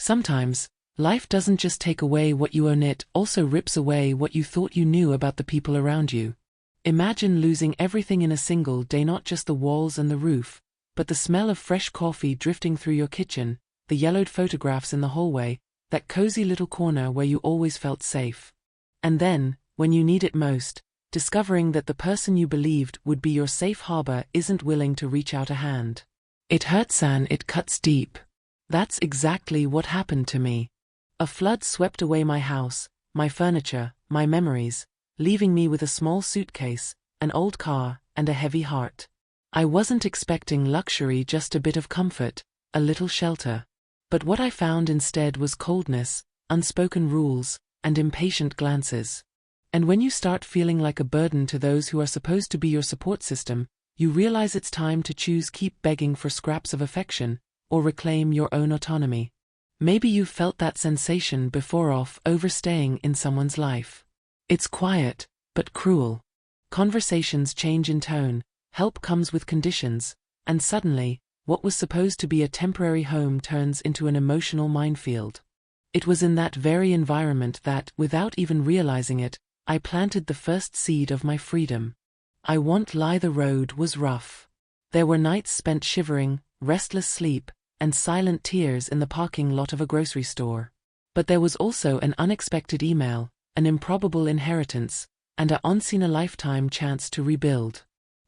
Sometimes, life doesn't just take away what you own, it also rips away what you thought you knew about the people around you. Imagine losing everything in a single day, not just the walls and the roof, but the smell of fresh coffee drifting through your kitchen, the yellowed photographs in the hallway, that cozy little corner where you always felt safe. And then, when you need it most, discovering that the person you believed would be your safe harbor isn't willing to reach out a hand. It hurts and it cuts deep. That's exactly what happened to me. A flood swept away my house, my furniture, my memories, leaving me with a small suitcase, an old car, and a heavy heart. I wasn't expecting luxury, just a bit of comfort, a little shelter. But what I found instead was coldness, unspoken rules, and impatient glances. And when you start feeling like a burden to those who are supposed to be your support system, you realize it's time to choose: keep begging for scraps of affection, or reclaim your own autonomy. Maybe you've felt that sensation before of overstaying in someone's life. It's quiet, but cruel. Conversations change in tone, help comes with conditions, and suddenly, what was supposed to be a temporary home turns into an emotional minefield. It was in that very environment that, without even realizing it, I planted the first seed of my freedom. I won't lie, the road was rough. There were nights spent shivering, restless sleep, and silent tears in the parking lot of a grocery store. But there was also an unexpected email, an improbable inheritance, and a once-in-a-lifetime chance to rebuild.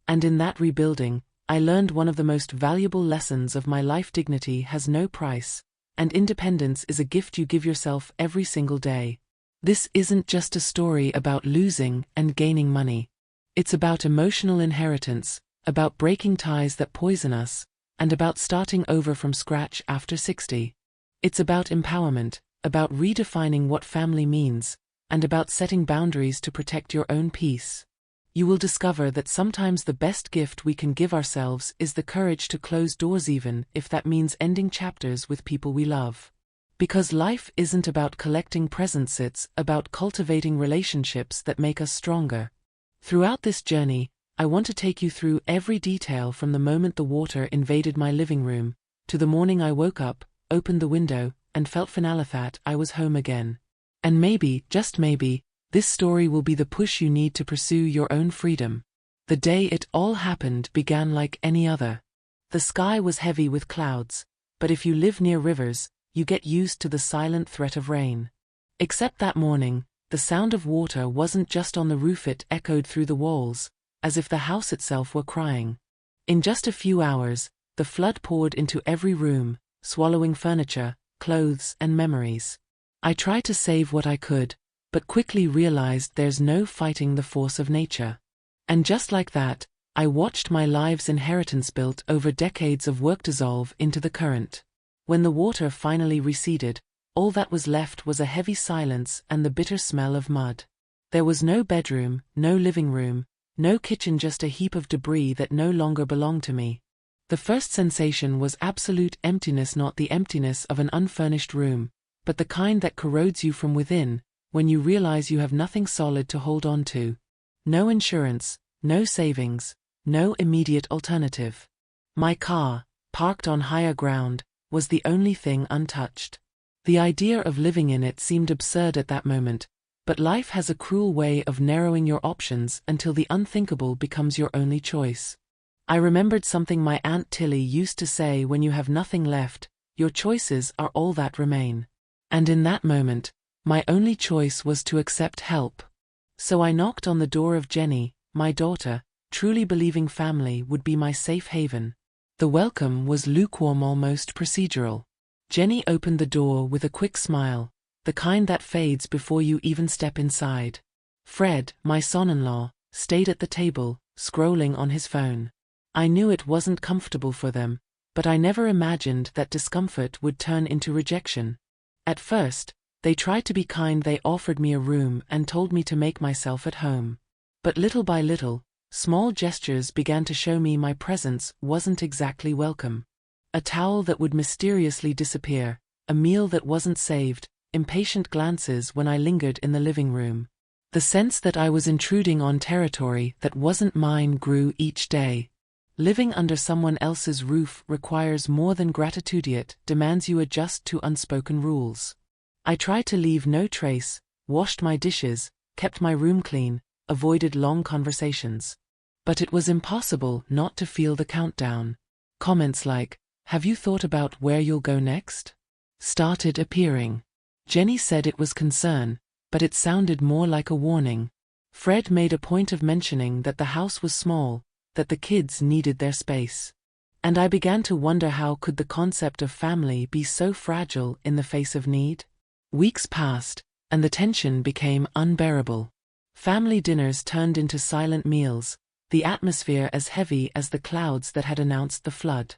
And in that rebuilding, I learned one of the most valuable lessons of my life: dignity has no price, and independence is a gift you give yourself every single day. This isn't just a story about losing and gaining money. It's about emotional inheritance, about breaking ties that poison us, and about starting over from scratch after 60. It's about empowerment, about redefining what family means, and about setting boundaries to protect your own peace. You will discover that sometimes the best gift we can give ourselves is the courage to close doors, even if that means ending chapters with people we love. Because life isn't about collecting presents, it's about cultivating relationships that make us stronger. Throughout this journey, I want to take you through every detail, from the moment the water invaded my living room, to the morning I woke up, opened the window, and felt finally that I was home again. And maybe, just maybe, this story will be the push you need to pursue your own freedom. The day it all happened began like any other. The sky was heavy with clouds, but if you live near rivers, you get used to the silent threat of rain. Except that morning, the sound of water wasn't just on the roof, it echoed through the walls, as if the house itself were crying. In just a few hours, the flood poured into every room, swallowing furniture, clothes, and memories. I tried to save what I could, but quickly realized there's no fighting the force of nature. And just like that, I watched my life's inheritance built over decades of work dissolve into the current. When the water finally receded, all that was left was a heavy silence and the bitter smell of mud. There was no bedroom, no living room, no kitchen, just a heap of debris that no longer belonged to me. The first sensation was absolute emptiness, not the emptiness of an unfurnished room, but the kind that corrodes you from within, when you realize you have nothing solid to hold on to. No insurance, no savings, no immediate alternative. My car, parked on higher ground, was the only thing untouched. The idea of living in it seemed absurd at that moment, but life has a cruel way of narrowing your options until the unthinkable becomes your only choice. I remembered something my Aunt Tilly used to say: when you have nothing left, your choices are all that remain. And in that moment, my only choice was to accept help. So I knocked on the door of Jenny, my daughter, truly believing family would be my safe haven. The welcome was lukewarm, almost procedural. Jenny opened the door with a quick smile, the kind that fades before you even step inside. Fred, my son-in-law, stayed at the table, scrolling on his phone. I knew it wasn't comfortable for them, but I never imagined that discomfort would turn into rejection. At first, they tried to be kind. They offered me a room and told me to make myself at home. But little by little, small gestures began to show me my presence wasn't exactly welcome. A towel that would mysteriously disappear, a meal that wasn't saved, impatient glances when I lingered in the living room. The sense that I was intruding on territory that wasn't mine grew each day. Living under someone else's roof requires more than gratitude, it demands you adjust to unspoken rules. I tried to leave no trace, washed my dishes, kept my room clean, avoided long conversations. But it was impossible not to feel the countdown. Comments like, "Have you thought about where you'll go next?" started appearing. Jenny said it was concern, but it sounded more like a warning. Fred made a point of mentioning that the house was small, that the kids needed their space. And I began to wonder, how could the concept of family be so fragile in the face of need? Weeks passed, and the tension became unbearable. Family dinners turned into silent meals, the atmosphere as heavy as the clouds that had announced the flood.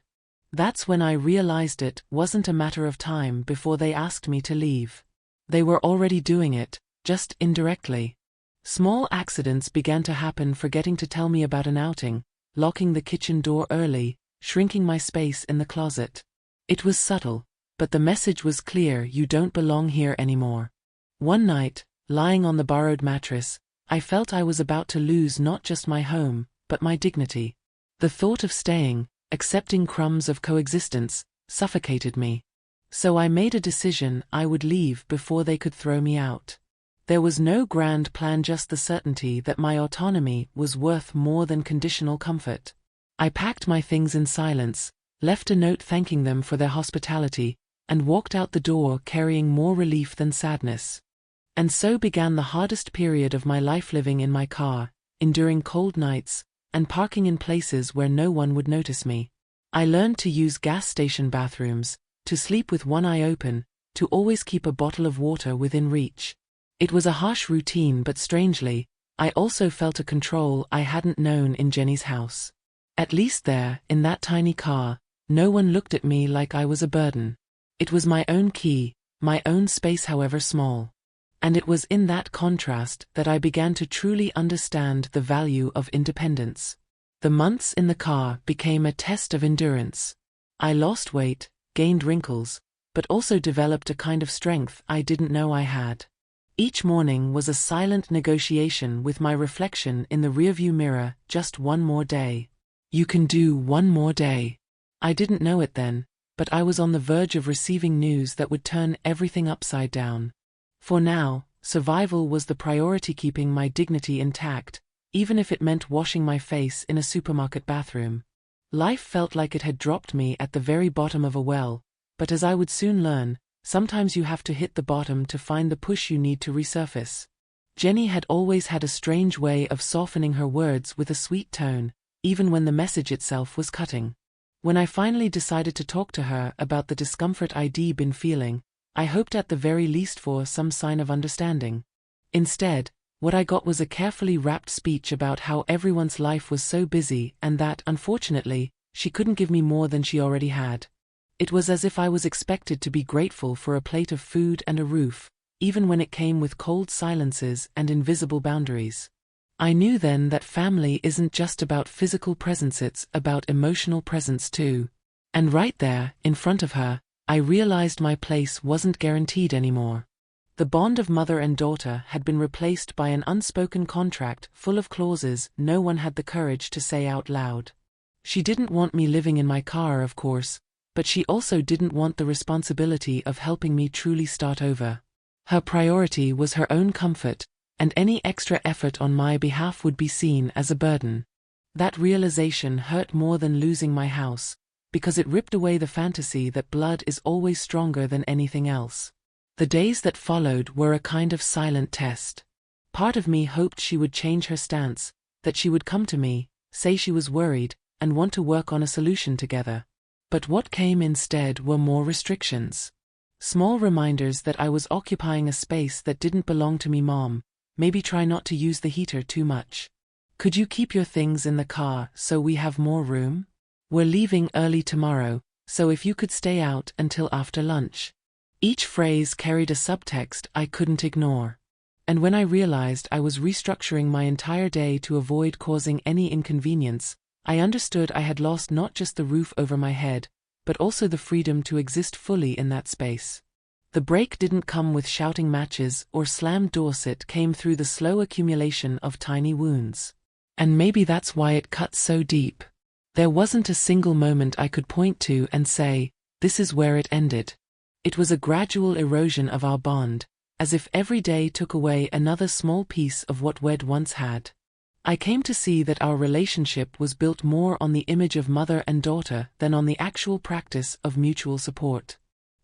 That's when I realized it wasn't a matter of time before they asked me to leave. They were already doing it, just indirectly. Small accidents began to happen, forgetting to tell me about an outing, locking the kitchen door early, shrinking my space in the closet. It was subtle, but the message was clear: you don't belong here anymore. One night, lying on the borrowed mattress, I felt I was about to lose not just my home, but my dignity. The thought of staying, accepting crumbs of coexistence, suffocated me. So I made a decision: I would leave before they could throw me out. There was no grand plan, just the certainty that my autonomy was worth more than conditional comfort. I packed my things in silence, left a note thanking them for their hospitality, and walked out the door carrying more relief than sadness. And so began the hardest period of my life, living in my car, enduring cold nights, and parking in places where no one would notice me. I learned to use gas station bathrooms, to sleep with one eye open, to always keep a bottle of water within reach. It was a harsh routine, but strangely, I also felt a control I hadn't known in Jenny's house. At least there, in that tiny car, no one looked at me like I was a burden. It was my own key, my own space, however small. And it was in that contrast that I began to truly understand the value of independence. The months in the car became a test of endurance. I lost weight, gained wrinkles, but also developed a kind of strength I didn't know I had. Each morning was a silent negotiation with my reflection in the rearview mirror: just one more day. You can do one more day. I didn't know it then, but I was on the verge of receiving news that would turn everything upside down. For now, survival was the priority, keeping my dignity intact, even if it meant washing my face in a supermarket bathroom. Life felt like it had dropped me at the very bottom of a well, but as I would soon learn, sometimes you have to hit the bottom to find the push you need to resurface. Jenny had always had a strange way of softening her words with a sweet tone, even when the message itself was cutting. When I finally decided to talk to her about the discomfort I'd been feeling, I hoped at the very least for some sign of understanding. Instead, what I got was a carefully wrapped speech about how everyone's life was so busy and that, unfortunately, she couldn't give me more than she already had. It was as if I was expected to be grateful for a plate of food and a roof, even when it came with cold silences and invisible boundaries. I knew then that family isn't just about physical presence, it's about emotional presence too. And right there, in front of her, I realized my place wasn't guaranteed anymore. The bond of mother and daughter had been replaced by an unspoken contract full of clauses no one had the courage to say out loud. She didn't want me living in my car, of course, but she also didn't want the responsibility of helping me truly start over. Her priority was her own comfort, and any extra effort on my behalf would be seen as a burden. That realization hurt more than losing my house, because it ripped away the fantasy that blood is always stronger than anything else. The days that followed were a kind of silent test. Part of me hoped she would change her stance, that she would come to me, say she was worried, and want to work on a solution together. But what came instead were more restrictions. Small reminders that I was occupying a space that didn't belong to me. Mom, maybe try not to use the heater too much. Could you keep your things in the car so we have more room? We're leaving early tomorrow, so if you could stay out until after lunch. Each phrase carried a subtext I couldn't ignore. And when I realized I was restructuring my entire day to avoid causing any inconvenience, I understood I had lost not just the roof over my head, but also the freedom to exist fully in that space. The break didn't come with shouting matches or slammed doors, it came through the slow accumulation of tiny wounds. And maybe that's why it cut so deep. There wasn't a single moment I could point to and say, this is where it ended. It was a gradual erosion of our bond, as if every day took away another small piece of what we'd once had. I came to see that our relationship was built more on the image of mother and daughter than on the actual practice of mutual support.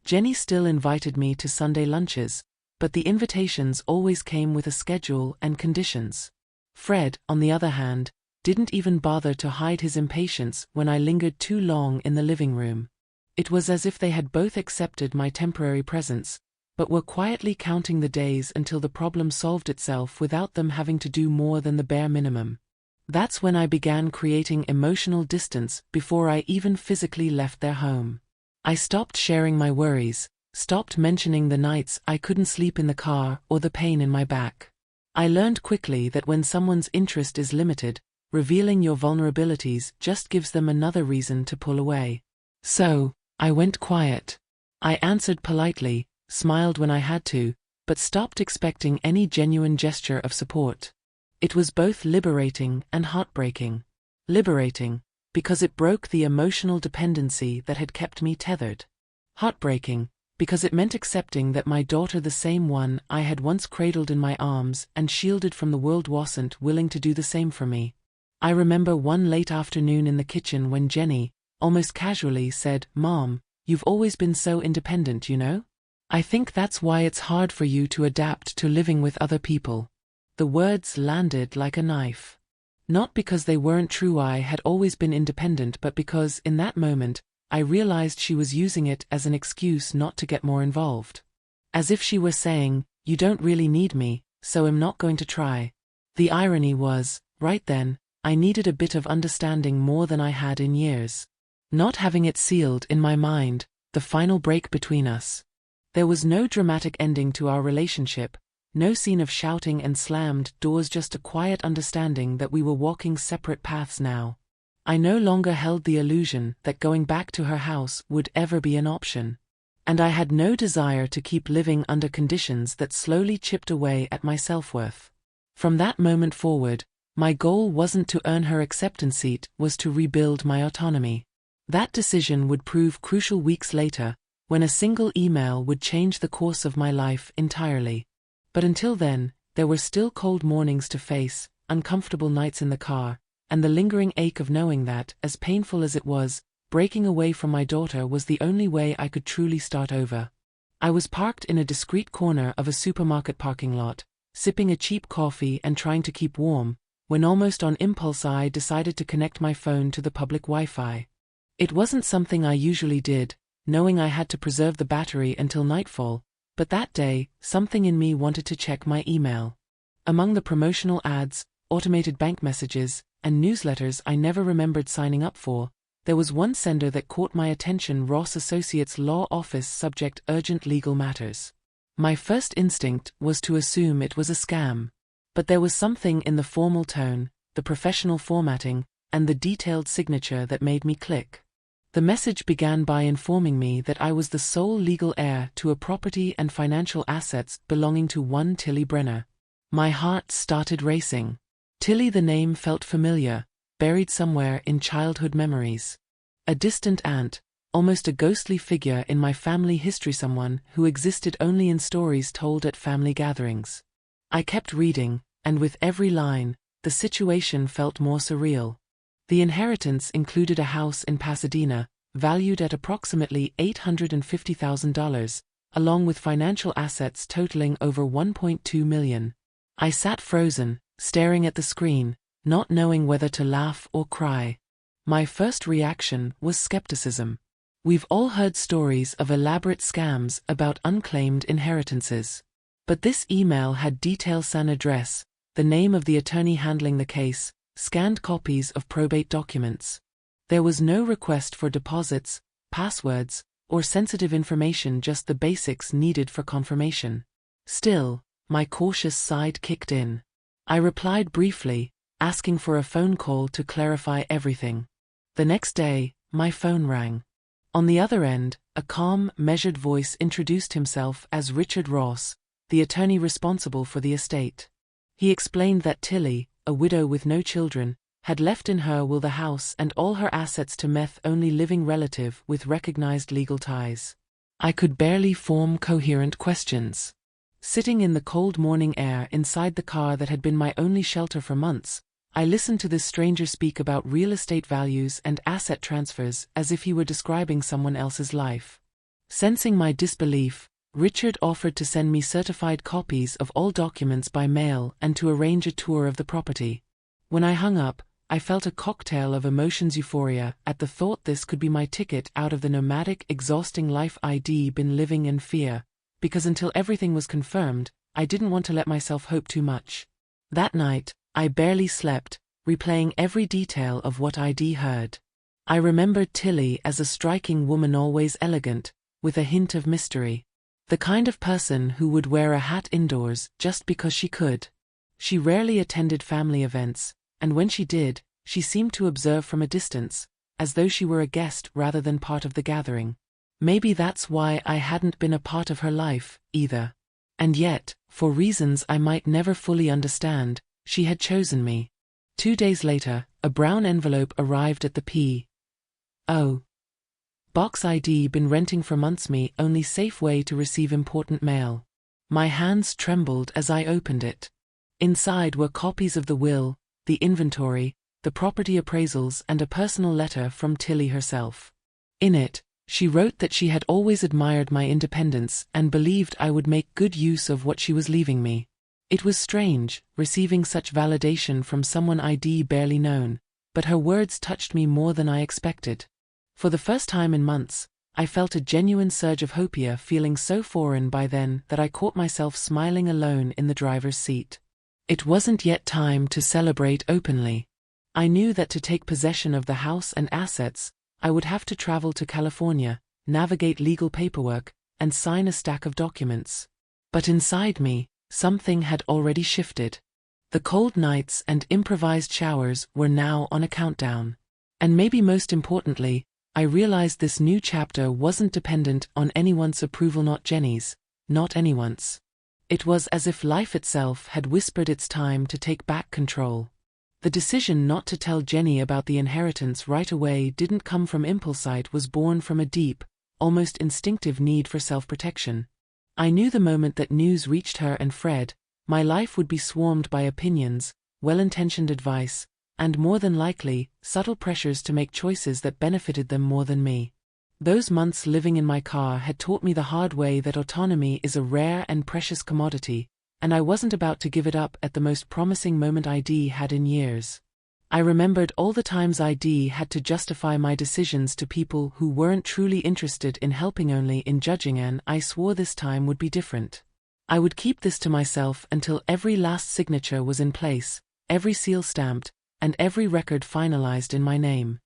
Jenny still invited me to Sunday lunches, but the invitations always came with a schedule and conditions. Fred, on the other hand, didn't even bother to hide his impatience when I lingered too long in the living room. It was as if they had both accepted my temporary presence, but were quietly counting the days until the problem solved itself without them having to do more than the bare minimum. That's when I began creating emotional distance before I even physically left their home. I stopped sharing my worries, stopped mentioning the nights I couldn't sleep in the car or the pain in my back. I learned quickly that when someone's interest is limited, revealing your vulnerabilities just gives them another reason to pull away. So, I went quiet. I answered politely, smiled when I had to, but stopped expecting any genuine gesture of support. It was both liberating and heartbreaking. Liberating, because it broke the emotional dependency that had kept me tethered. Heartbreaking, because it meant accepting that my daughter, the same one I had once cradled in my arms and shielded from the world, wasn't willing to do the same for me. I remember one late afternoon in the kitchen when Jenny, almost casually, said, "Mom, you've always been so independent, you know? I think that's why it's hard for you to adapt to living with other people." The words landed like a knife. Not because they weren't true, I had always been independent, but because, in that moment, I realized she was using it as an excuse not to get more involved. As if she were saying, "You don't really need me, so I'm not going to try." The irony was, right then, I needed a bit of understanding more than I had in years. Not having it sealed in my mind, the final break between us. There was no dramatic ending to our relationship, no scene of shouting and slammed doors, just a quiet understanding that we were walking separate paths now. I no longer held the illusion that going back to her house would ever be an option. And I had no desire to keep living under conditions that slowly chipped away at my self-worth. From that moment forward, my goal wasn't to earn her acceptance, it was to rebuild my autonomy. That decision would prove crucial weeks later, when a single email would change the course of my life entirely. But until then, there were still cold mornings to face, uncomfortable nights in the car, and the lingering ache of knowing that, as painful as it was, breaking away from my daughter was the only way I could truly start over. I was parked in a discreet corner of a supermarket parking lot, sipping a cheap coffee and trying to keep warm, when almost on impulse I decided to connect my phone to the public Wi-Fi. It wasn't something I usually did, knowing I had to preserve the battery until nightfall, but that day, something in me wanted to check my email. Among the promotional ads, automated bank messages, and newsletters I never remembered signing up for, there was one sender that caught my attention: Ross Associates Law Office, subject urgent legal matters. My first instinct was to assume it was a scam. But there was something in the formal tone, the professional formatting, and the detailed signature that made me click. The message began by informing me that I was the sole legal heir to a property and financial assets belonging to one Tilly Brenner. My heart started racing. Tilly, the name felt familiar, buried somewhere in childhood memories. A distant aunt, almost a ghostly figure in my family history, someone who existed only in stories told at family gatherings. I kept reading, and with every line, the situation felt more surreal. The inheritance included a house in Pasadena, valued at approximately $850,000, along with financial assets totaling over $1.2 million. I sat frozen, staring at the screen, not knowing whether to laugh or cry. My first reaction was skepticism. We've all heard stories of elaborate scams about unclaimed inheritances. But this email had details: an address, the name of the attorney handling the case, scanned copies of probate documents. There was no request for deposits, passwords, or sensitive information, just the basics needed for confirmation. Still, my cautious side kicked in. I replied briefly, asking for a phone call to clarify everything. The next day, my phone rang. On the other end, a calm, measured voice introduced himself as Richard Ross, the attorney responsible for the estate. He explained that Tilly, a widow with no children, had left in her will the house and all her assets to Meth, only living relative with recognized legal ties. I could barely form coherent questions. Sitting in the cold morning air inside the car that had been my only shelter for months, I listened to this stranger speak about real estate values and asset transfers as if he were describing someone else's life. Sensing my disbelief, Richard offered to send me certified copies of all documents by mail and to arrange a tour of the property. When I hung up, I felt a cocktail of emotions: euphoria at the thought this could be my ticket out of the nomadic, exhausting life I'd been living, in fear, because until everything was confirmed, I didn't want to let myself hope too much. That night, I barely slept, replaying every detail of what I'd heard. I remembered Tilly as a striking woman, always elegant, with a hint of mystery. The kind of person who would wear a hat indoors just because she could. She rarely attended family events, and when she did, she seemed to observe from a distance, as though she were a guest rather than part of the gathering. Maybe that's why I hadn't been a part of her life, either. And yet, for reasons I might never fully understand, she had chosen me. 2 days later, a brown envelope arrived at the P.O. box I'd been renting for months, me only safe way to receive important mail. My hands trembled as I opened it. Inside were copies of the will, the inventory, the property appraisals, and a personal letter from Tilly herself. In it, she wrote that she had always admired my independence and believed I would make good use of what she was leaving me. It was strange, receiving such validation from someone I'd barely known, but her words touched me more than I expected. For the first time in months, I felt a genuine surge of hope, feeling so foreign by then that I caught myself smiling alone in the driver's seat. It wasn't yet time to celebrate openly. I knew that to take possession of the house and assets, I would have to travel to California, navigate legal paperwork, and sign a stack of documents. But inside me, something had already shifted. The cold nights and improvised showers were now on a countdown. And maybe most importantly, I realized this new chapter wasn't dependent on anyone's approval, not Jenny's, not anyone's. It was as if life itself had whispered it's time to take back control. The decision not to tell Jenny about the inheritance right away didn't come from impulse. It was born from a deep, almost instinctive need for self-protection. I knew the moment that news reached her and Fred, my life would be swarmed by opinions, well-intentioned advice, and more than likely, subtle pressures to make choices that benefited them more than me. Those months living in my car had taught me the hard way that autonomy is a rare and precious commodity, and I wasn't about to give it up at the most promising moment I'd had in years. I remembered all the times I'd had to justify my decisions to people who weren't truly interested in helping, only in judging, and I swore this time would be different. I would keep this to myself until every last signature was in place, every seal stamped, and every record finalized in my name.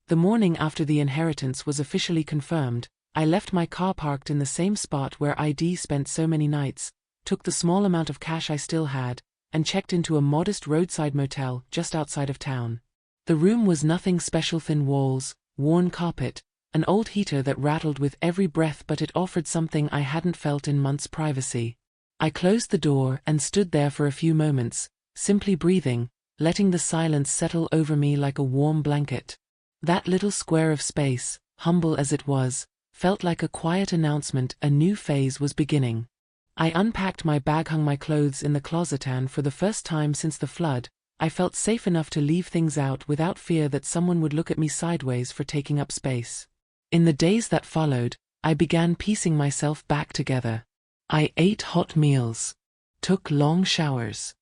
The morning after the inheritance was officially confirmed, I left my car parked in the same spot where I'd spent so many nights, took the small amount of cash I still had, and checked into a modest roadside motel just outside of town. The room was nothing special: thin walls, worn carpet, an old heater that rattled with every breath, but it offered something I hadn't felt in months: privacy. I closed the door and stood there for a few moments, simply breathing, letting the silence settle over me like a warm blanket. That little square of space, humble as it was, felt like a quiet announcement a new phase was beginning. I unpacked my bag, hung my clothes in the closet, and for the first time since the flood, I felt safe enough to leave things out without fear that someone would look at me sideways for taking up space. In the days that followed, I began piecing myself back together. I ate hot meals, took long showers,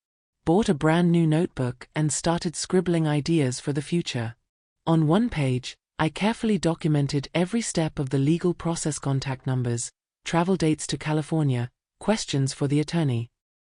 bought a brand new notebook, and started scribbling ideas for the future. On one page, I carefully documented every step of the legal process: contact numbers, travel dates to California, questions for the attorney.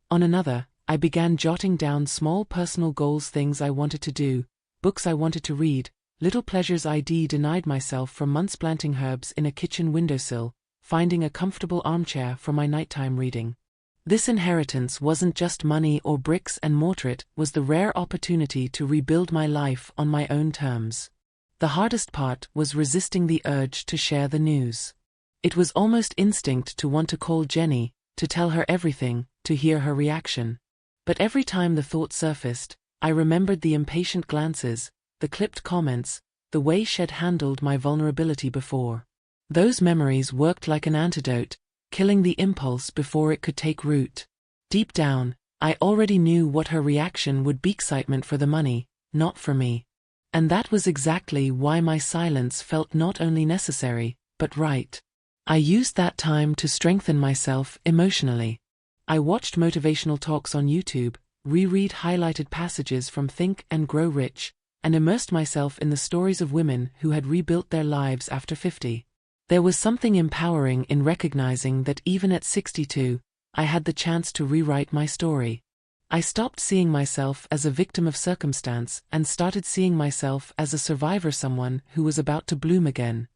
On another, I began jotting down small personal goals: things I wanted to do, books I wanted to read, little pleasures I'd denied myself for months: planting herbs in a kitchen windowsill, finding a comfortable armchair for my nighttime reading. This inheritance wasn't just money or bricks and mortar, it was the rare opportunity to rebuild my life on my own terms. The hardest part was resisting the urge to share the news. It was almost instinct to want to call Jenny, to tell her everything, to hear her reaction. But every time the thought surfaced, I remembered the impatient glances, the clipped comments, the way she'd handled my vulnerability before. Those memories worked like an antidote, killing the impulse before it could take root. Deep down, I already knew what her reaction would be: excitement for the money, not for me. And that was exactly why my silence felt not only necessary, but right. I used that time to strengthen myself emotionally. I watched motivational talks on YouTube, reread highlighted passages from Think and Grow Rich, and immersed myself in the stories of women who had rebuilt their lives after 50. There was something empowering in recognizing that even at 62, I had the chance to rewrite my story. I stopped seeing myself as a victim of circumstance and started seeing myself as a survivor, someone who was about to bloom again.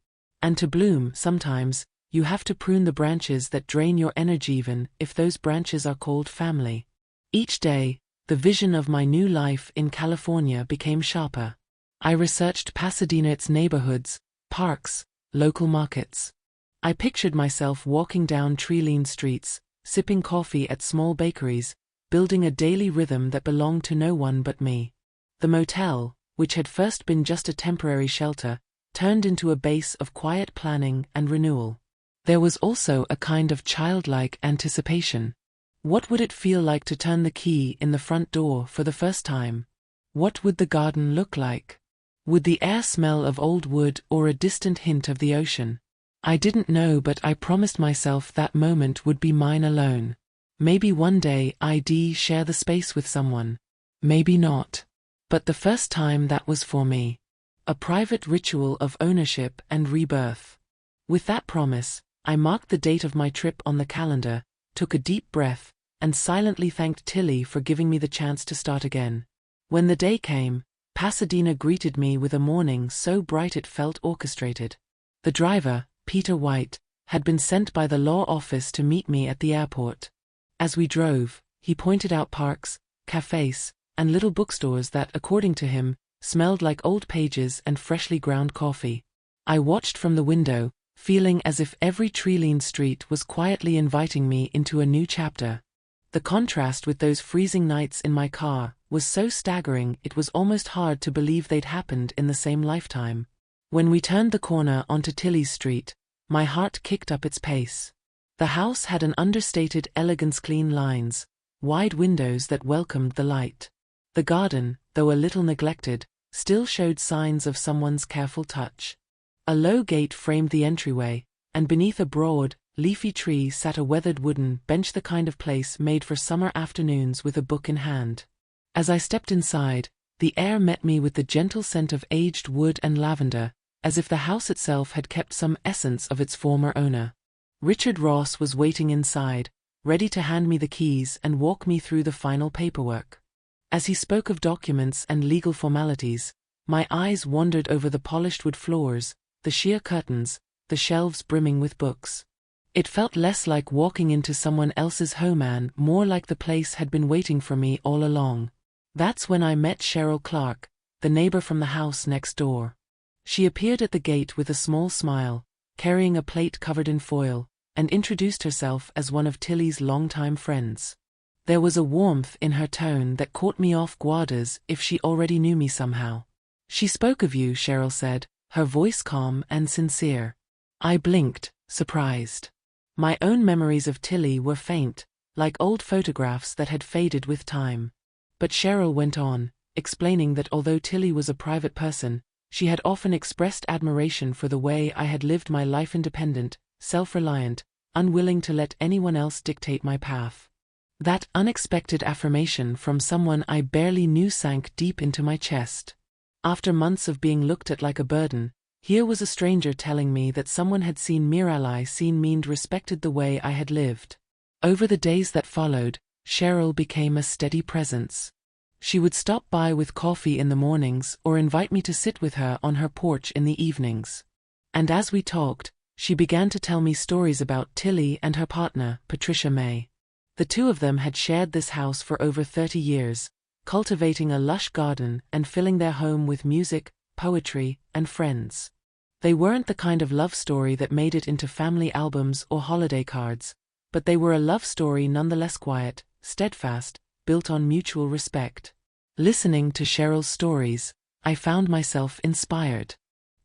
And to bloom, sometimes, you have to prune the branches that drain your energy, even if those branches are called family. Each day, the vision of my new life in California became sharper. I researched Pasadena, its neighborhoods, parks, local markets. I pictured myself walking down tree-lined streets, sipping coffee at small bakeries, building a daily rhythm that belonged to no one but me. The motel, which had first been just a temporary shelter, turned into a base of quiet planning and renewal. There was also a kind of childlike anticipation. What would it feel like to turn the key in the front door for the first time? What would the garden look like? Would the air smell of old wood or a distant hint of the ocean? I didn't know, but I promised myself that moment would be mine alone. Maybe one day I'd share the space with someone. Maybe not. But the first time, that was for me. A private ritual of ownership and rebirth. With that promise, I marked the date of my trip on the calendar, took a deep breath, and silently thanked Tilly for giving me the chance to start again. When the day came, Pasadena greeted me with a morning so bright it felt orchestrated. The driver, Peter White, had been sent by the law office to meet me at the airport. As we drove, he pointed out parks, cafes, and little bookstores that, according to him, smelled like old pages and freshly ground coffee. I watched from the window, feeling as if every tree-lined street was quietly inviting me into a new chapter. The contrast with those freezing nights in my car was so staggering it was almost hard to believe they'd happened in the same lifetime. When we turned the corner onto Tilly's Street, my heart kicked up its pace. The house had an understated elegance: clean lines, wide windows that welcomed the light. The garden, though a little neglected, still showed signs of someone's careful touch. A low gate framed the entryway, and beneath a broad, leafy tree sat a weathered wooden bench, the kind of place made for summer afternoons with a book in hand. As I stepped inside, the air met me with the gentle scent of aged wood and lavender, as if the house itself had kept some essence of its former owner. Richard Ross was waiting inside, ready to hand me the keys and walk me through the final paperwork. As he spoke of documents and legal formalities, my eyes wandered over the polished wood floors, the sheer curtains, the shelves brimming with books. It felt less like walking into someone else's home and more like the place had been waiting for me all along. That's when I met Cheryl Clark, the neighbor from the house next door. She appeared at the gate with a small smile, carrying a plate covered in foil, and introduced herself as one of Tilly's longtime friends. There was a warmth in her tone that caught me off guard, as if she already knew me somehow. "She spoke of you," Cheryl said, her voice calm and sincere. I blinked, surprised. My own memories of Tilly were faint, like old photographs that had faded with time. But Cheryl went on, explaining that although Tilly was a private person, she had often expressed admiration for the way I had lived my life: independent, self-reliant, unwilling to let anyone else dictate my path. That unexpected affirmation from someone I barely knew sank deep into my chest. After months of being looked at like a burden, here was a stranger telling me that someone had seen me and respected the way I had lived. Over the days that followed, Cheryl became a steady presence. She would stop by with coffee in the mornings or invite me to sit with her on her porch in the evenings. And as we talked, she began to tell me stories about Tilly and her partner, Patricia May. The two of them had shared this house for over 30 years, cultivating a lush garden and filling their home with music, poetry, and friends. They weren't the kind of love story that made it into family albums or holiday cards, but they were a love story nonetheless: quiet, steadfast, built on mutual respect. Listening to Cheryl's stories, I found myself inspired.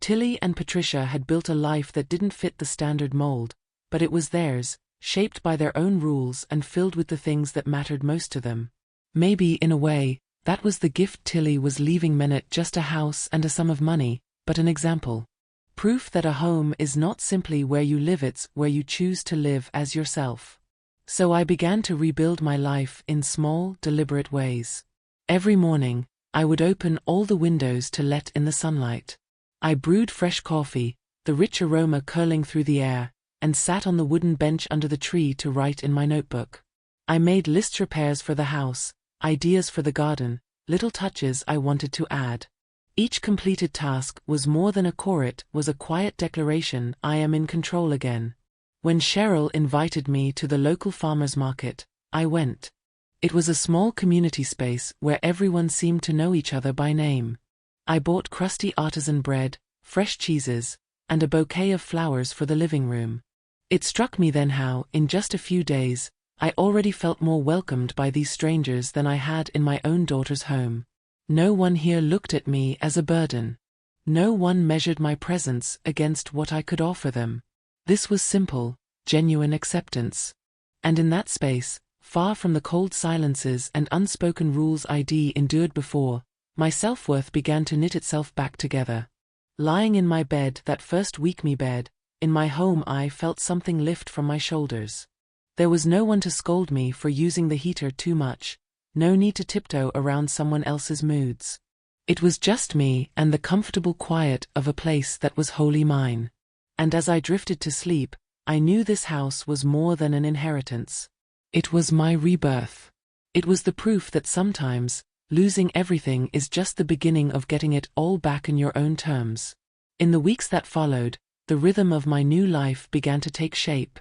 Tilly and Patricia had built a life that didn't fit the standard mold, but it was theirs, shaped by their own rules and filled with the things that mattered most to them. Maybe, in a way, that was the gift Tilly was leaving, not just a house and a sum of money, but an example. Proof that a home is not simply where you live, it's where you choose to live as yourself. So I began to rebuild my life in small, deliberate ways. Every morning, I would open all the windows to let in the sunlight. I brewed fresh coffee, the rich aroma curling through the air, and sat on the wooden bench under the tree to write in my notebook. I made lists, repairs for the house, ideas for the garden, little touches I wanted to add. Each completed task was more than a chore, it was a quiet declaration: I am in control again. When Cheryl invited me to the local farmers market, I went. It was a small community space where everyone seemed to know each other by name. I bought crusty artisan bread, fresh cheeses, and a bouquet of flowers for the living room. It struck me then how, in just a few days, I already felt more welcomed by these strangers than I had in my own daughter's home. No one here looked at me as a burden. No one measured my presence against what I could offer them. This was simple, genuine acceptance. And in that space, far from the cold silences and unspoken rules I'd endured before, my self-worth began to knit itself back together. Lying in my bed, that first week me bed, in my home, I felt something lift from my shoulders. There was no one to scold me for using the heater too much, no need to tiptoe around someone else's moods. It was just me and the comfortable quiet of a place that was wholly mine. And as I drifted to sleep, I knew this house was more than an inheritance. It was my rebirth. It was the proof that sometimes, losing everything is just the beginning of getting it all back in your own terms. In the weeks that followed, the rhythm of my new life began to take shape.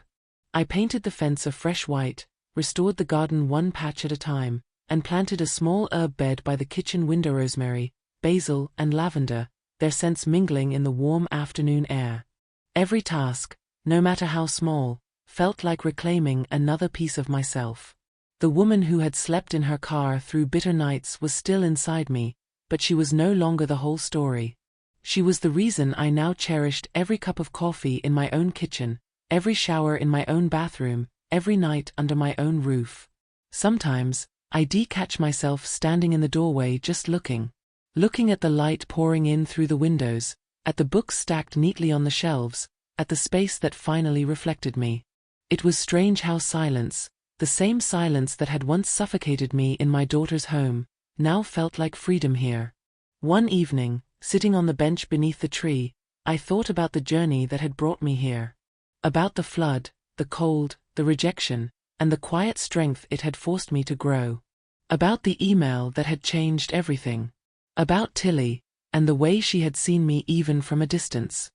I painted the fence a fresh white, restored the garden one patch at a time, and planted a small herb bed by the kitchen window: rosemary, basil, and lavender, their scents mingling in the warm afternoon air. Every task, no matter how small, felt like reclaiming another piece of myself. The woman who had slept in her car through bitter nights was still inside me, but she was no longer the whole story. She was the reason I now cherished every cup of coffee in my own kitchen, every shower in my own bathroom, every night under my own roof. Sometimes, I'd catch myself standing in the doorway just looking at the light pouring in through the windows, at the books stacked neatly on the shelves, at the space that finally reflected me. It was strange how silence, the same silence that had once suffocated me in my daughter's home, now felt like freedom here. One evening, sitting on the bench beneath the tree, I thought about the journey that had brought me here. About the flood, the cold, the rejection, and the quiet strength it had forced me to grow. About the email that had changed everything. About Tilly, and the way she had seen me even from a distance.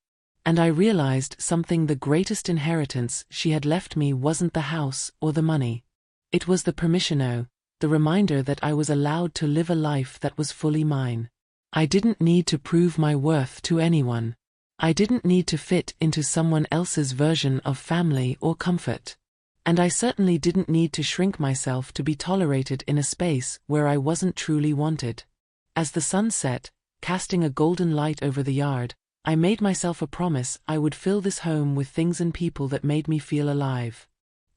And I realized something: the greatest inheritance she had left me wasn't the house or the money. It was the permission, the reminder that I was allowed to live a life that was fully mine. I didn't need to prove my worth to anyone. I didn't need to fit into someone else's version of family or comfort. And I certainly didn't need to shrink myself to be tolerated in a space where I wasn't truly wanted. As the sun set, casting a golden light over the yard, I made myself a promise: I would fill this home with things and people that made me feel alive.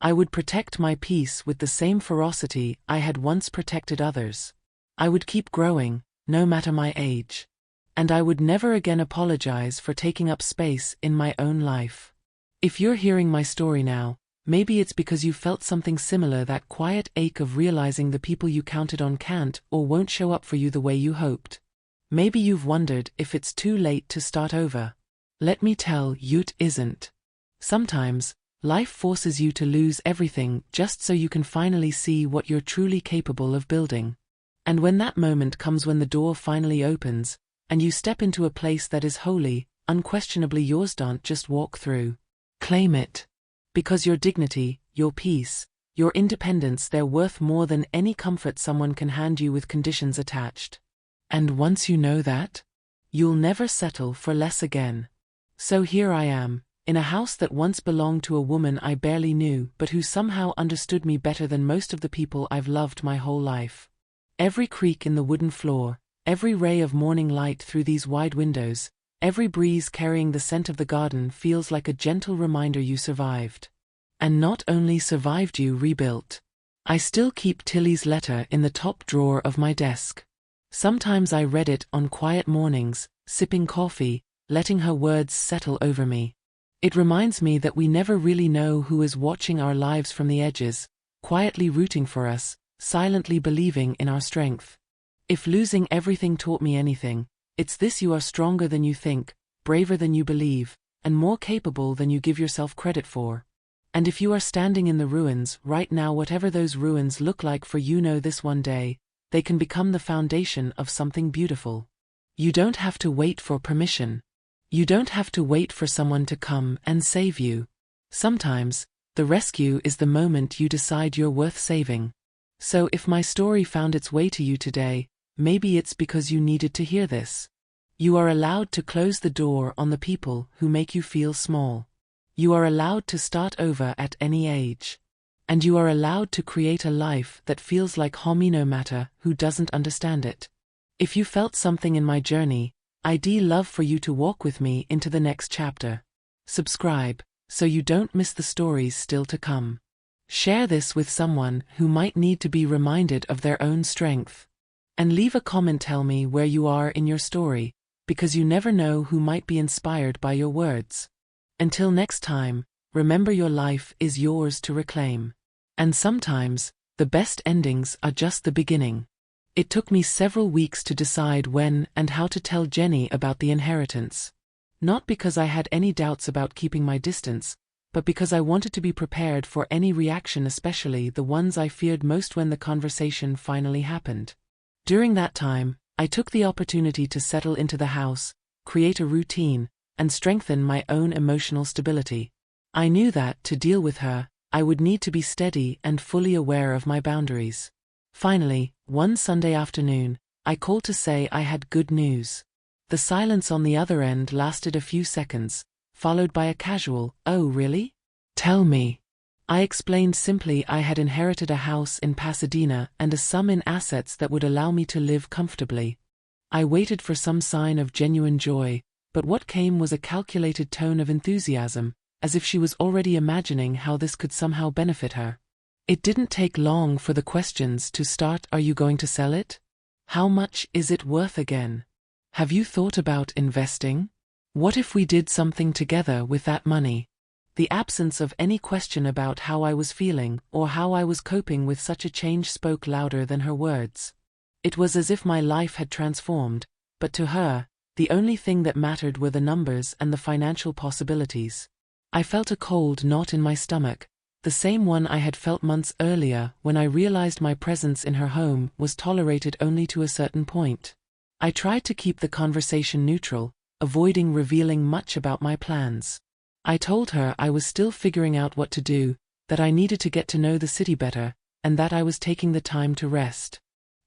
I would protect my peace with the same ferocity I had once protected others. I would keep growing, no matter my age. And I would never again apologize for taking up space in my own life. If you're hearing my story now, maybe it's because you felt something similar: that quiet ache of realizing the people you counted on can't or won't show up for you the way you hoped. Maybe you've wondered if it's too late to start over. Let me tell you, it isn't. Sometimes, life forces you to lose everything just so you can finally see what you're truly capable of building. And when that moment comes, when the door finally opens, and you step into a place that is wholly, unquestionably yours, don't just walk through. Claim it. Because your dignity, your peace, your independence, they're worth more than any comfort someone can hand you with conditions attached. And once you know that, you'll never settle for less again. So here I am, in a house that once belonged to a woman I barely knew, but who somehow understood me better than most of the people I've loved my whole life. Every creak in the wooden floor, every ray of morning light through these wide windows, every breeze carrying the scent of the garden feels like a gentle reminder you survived. And not only survived, you rebuilt. I still keep Tilly's letter in the top drawer of my desk. Sometimes I read it on quiet mornings, sipping coffee, letting her words settle over me. It reminds me that we never really know who is watching our lives from the edges, quietly rooting for us, silently believing in our strength. If losing everything taught me anything, it's this: you are stronger than you think, braver than you believe, and more capable than you give yourself credit for. And if you are standing in the ruins right now, whatever those ruins look like for you, know this: one day, they can become the foundation of something beautiful. You don't have to wait for permission. You don't have to wait for someone to come and save you. Sometimes, the rescue is the moment you decide you're worth saving. So if my story found its way to you today, maybe it's because you needed to hear this. You are allowed to close the door on the people who make you feel small. You are allowed to start over at any age. And you are allowed to create a life that feels like home no matter who doesn't understand it. If you felt something in my journey, I'd love for you to walk with me into the next chapter. Subscribe, so you don't miss the stories still to come. Share this with someone who might need to be reminded of their own strength. And leave a comment, tell me where you are in your story, because you never know who might be inspired by your words. Until next time, remember, your life is yours to reclaim. And sometimes, the best endings are just the beginning. It took me several weeks to decide when and how to tell Jenny about the inheritance. Not because I had any doubts about keeping my distance, but because I wanted to be prepared for any reaction, especially the ones I feared most when the conversation finally happened. During that time, I took the opportunity to settle into the house, create a routine, and strengthen my own emotional stability. I knew that, to deal with her, I would need to be steady and fully aware of my boundaries. Finally, one Sunday afternoon, I called to say I had good news. The silence on the other end lasted a few seconds, followed by a casual, "Oh, really? Tell me." I explained simply I had inherited a house in Pasadena and a sum in assets that would allow me to live comfortably. I waited for some sign of genuine joy, but what came was a calculated tone of enthusiasm, as if she was already imagining how this could somehow benefit her. It didn't take long for the questions to start. Are you going to sell it? How much is it worth again? Have you thought about investing? What if we did something together with that money? The absence of any question about how I was feeling or how I was coping with such a change spoke louder than her words. It was as if my life had transformed, but to her, the only thing that mattered were the numbers and the financial possibilities. I felt a cold knot in my stomach, the same one I had felt months earlier when I realized my presence in her home was tolerated only to a certain point. I tried to keep the conversation neutral, avoiding revealing much about my plans. I told her I was still figuring out what to do, that I needed to get to know the city better, and that I was taking the time to rest.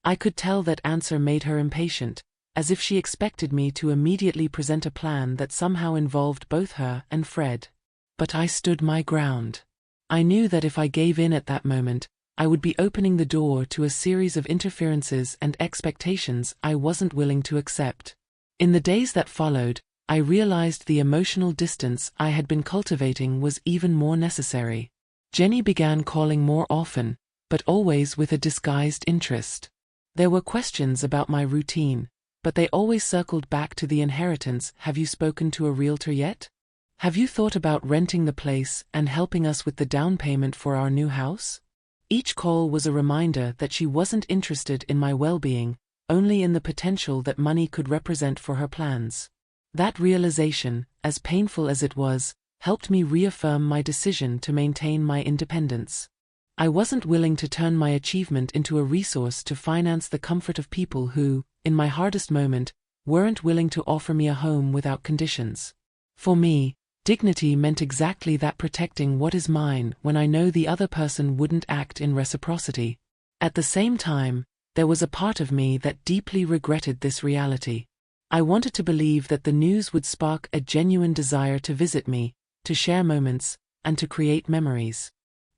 I could tell that answer made her impatient, as if she expected me to immediately present a plan that somehow involved both her and Fred. But I stood my ground. I knew that if I gave in at that moment, I would be opening the door to a series of interferences and expectations I wasn't willing to accept. In the days that followed, I realized the emotional distance I had been cultivating was even more necessary. Jenny began calling more often, but always with a disguised interest. There were questions about my routine, but they always circled back to the inheritance. Have you spoken to a realtor yet? Have you thought about renting the place and helping us with the down payment for our new house? Each call was a reminder that she wasn't interested in my well-being, only in the potential that money could represent for her plans. That realization, as painful as it was, helped me reaffirm my decision to maintain my independence. I wasn't willing to turn my achievement into a resource to finance the comfort of people who, in my hardest moment, weren't willing to offer me a home without conditions. For me, dignity meant exactly that: protecting what is mine when I know the other person wouldn't act in reciprocity. At the same time, there was a part of me that deeply regretted this reality. I wanted to believe that the news would spark a genuine desire to visit me, to share moments, and to create memories.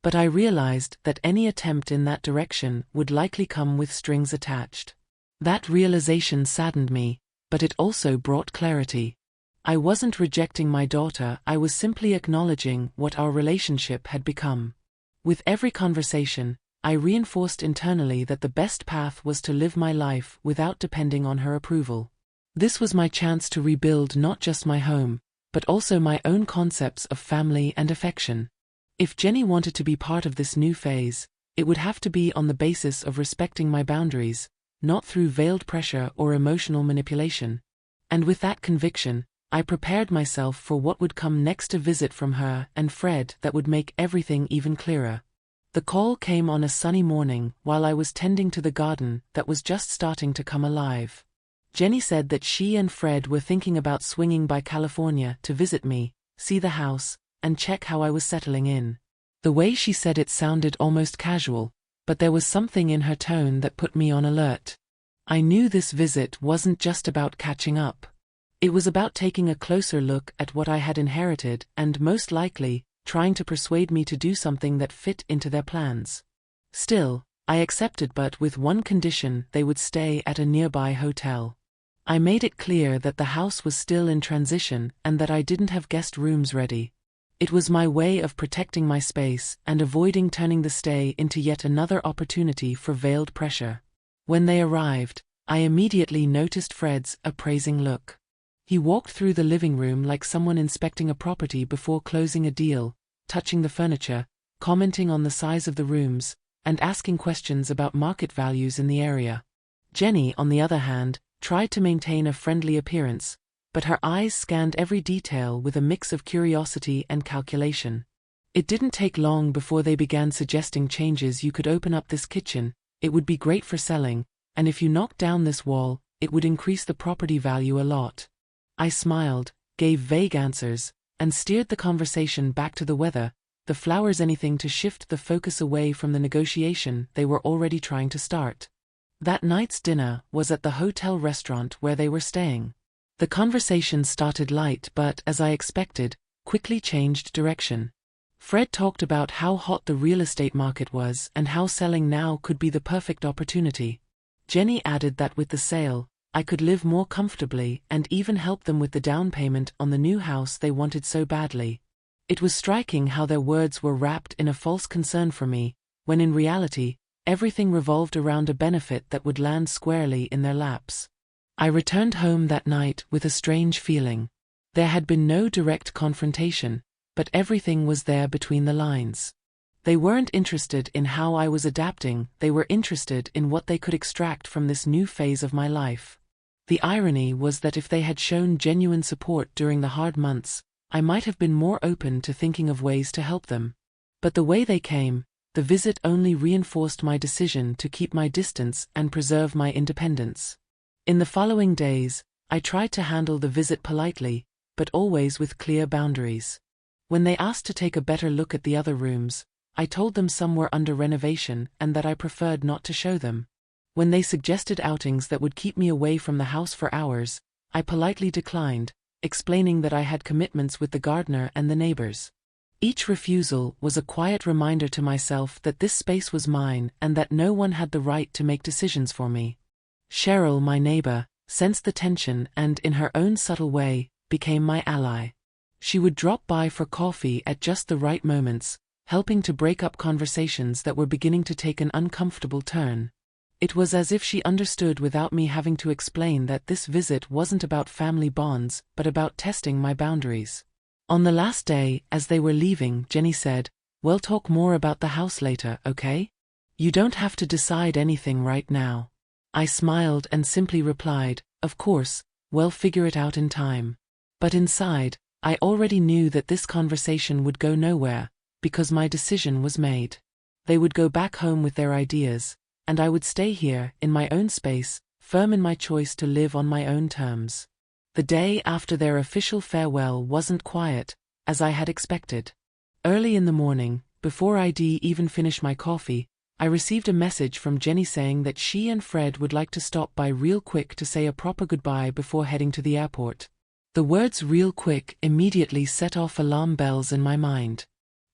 But I realized that any attempt in that direction would likely come with strings attached. That realization saddened me, but it also brought clarity. I wasn't rejecting my daughter, I was simply acknowledging what our relationship had become. With every conversation, I reinforced internally that the best path was to live my life without depending on her approval. This was my chance to rebuild not just my home, but also my own concepts of family and affection. If Jenny wanted to be part of this new phase, it would have to be on the basis of respecting my boundaries, not through veiled pressure or emotional manipulation. And with that conviction, I prepared myself for what would come next, a visit from her and Fred that would make everything even clearer. The call came on a sunny morning while I was tending to the garden that was just starting to come alive. Jenny said that she and Fred were thinking about swinging by California to visit me, see the house, and check how I was settling in. The way she said it sounded almost casual, but there was something in her tone that put me on alert. I knew this visit wasn't just about catching up. It was about taking a closer look at what I had inherited and, most likely, trying to persuade me to do something that fit into their plans. Still, I accepted, but with one condition: they would stay at a nearby hotel. I made it clear that the house was still in transition and that I didn't have guest rooms ready. It was my way of protecting my space and avoiding turning the stay into yet another opportunity for veiled pressure. When they arrived, I immediately noticed Fred's appraising look. He walked through the living room like someone inspecting a property before closing a deal, touching the furniture, commenting on the size of the rooms, and asking questions about market values in the area. Jenny, on the other hand, tried to maintain a friendly appearance, but her eyes scanned every detail with a mix of curiosity and calculation. It didn't take long before they began suggesting changes. You could open up this kitchen, it would be great for selling, and if you knocked down this wall, it would increase the property value a lot. I smiled, gave vague answers, and steered the conversation back to the weather, the flowers, anything to shift the focus away from the negotiation they were already trying to start. That night's dinner was at the hotel restaurant where they were staying. The conversation started light but, as I expected, quickly changed direction. Fred talked about how hot the real estate market was and how selling now could be the perfect opportunity. Jenny added that with the sale, I could live more comfortably and even help them with the down payment on the new house they wanted so badly. It was striking how their words were wrapped in a false concern for me, when in reality, everything revolved around a benefit that would land squarely in their laps. I returned home that night with a strange feeling. There had been no direct confrontation, but everything was there between the lines. They weren't interested in how I was adapting, they were interested in what they could extract from this new phase of my life. The irony was that if they had shown genuine support during the hard months, I might have been more open to thinking of ways to help them. But the way they came, the visit only reinforced my decision to keep my distance and preserve my independence. In the following days, I tried to handle the visit politely, but always with clear boundaries. When they asked to take a better look at the other rooms, I told them some were under renovation and that I preferred not to show them. When they suggested outings that would keep me away from the house for hours, I politely declined, explaining that I had commitments with the gardener and the neighbors. Each refusal was a quiet reminder to myself that this space was mine and that no one had the right to make decisions for me. Cheryl, my neighbor, sensed the tension and, in her own subtle way, became my ally. She would drop by for coffee at just the right moments, helping to break up conversations that were beginning to take an uncomfortable turn. It was as if she understood without me having to explain that this visit wasn't about family bonds, but about testing my boundaries. On the last day, as they were leaving, Jenny said, "We'll talk more about the house later, okay? You don't have to decide anything right now." I smiled and simply replied, "Of course, we'll figure it out in time." But inside, I already knew that this conversation would go nowhere, because my decision was made. They would go back home with their ideas, and I would stay here, in my own space, firm in my choice to live on my own terms. The day after their official farewell wasn't quiet, as I had expected. Early in the morning, before I'd even finished my coffee, I received a message from Jenny saying that she and Fred would like to stop by real quick to say a proper goodbye before heading to the airport. The words "real quick" immediately set off alarm bells in my mind.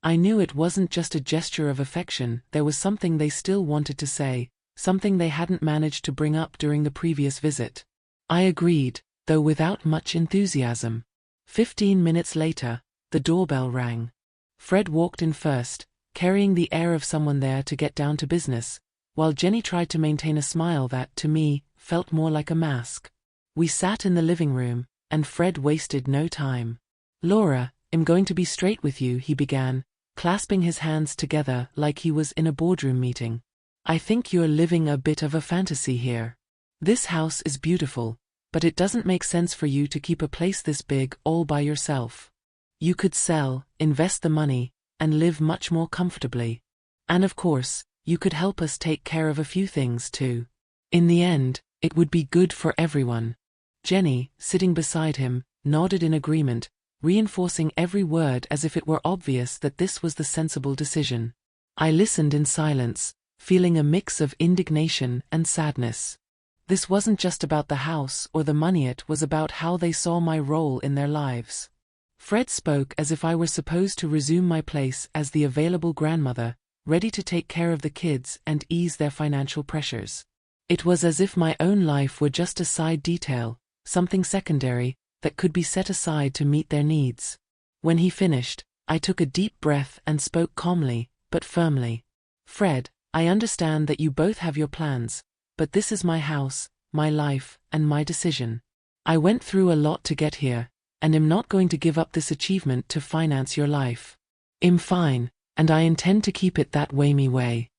I knew it wasn't just a gesture of affection, there was something they still wanted to say, something they hadn't managed to bring up during the previous visit. I agreed, though without much enthusiasm. 15 minutes later, the doorbell rang. Fred walked in first, carrying the air of someone there to get down to business, while Jenny tried to maintain a smile that, to me, felt more like a mask. We sat in the living room, and Fred wasted no time. "Laura, I'm going to be straight with you," he began, clasping his hands together like he was in a boardroom meeting. "I think you're living a bit of a fantasy here. This house is beautiful, but it doesn't make sense for you to keep a place this big all by yourself. You could sell, invest the money, and live much more comfortably. And of course, you could help us take care of a few things too. In the end, it would be good for everyone." Jenny, sitting beside him, nodded in agreement, reinforcing every word as if it were obvious that this was the sensible decision. I listened in silence, feeling a mix of indignation and sadness. This wasn't just about the house or the money, it was about how they saw my role in their lives. Fred spoke as if I were supposed to resume my place as the available grandmother, ready to take care of the kids and ease their financial pressures. It was as if my own life were just a side detail, something secondary, that could be set aside to meet their needs. When he finished, I took a deep breath and spoke calmly, but firmly. "Fred, I understand that you both have your plans, but this is my house, my life, and my decision. I went through a lot to get here, and am not going to give up this achievement to finance your life. I'm fine, and I intend to keep it that way."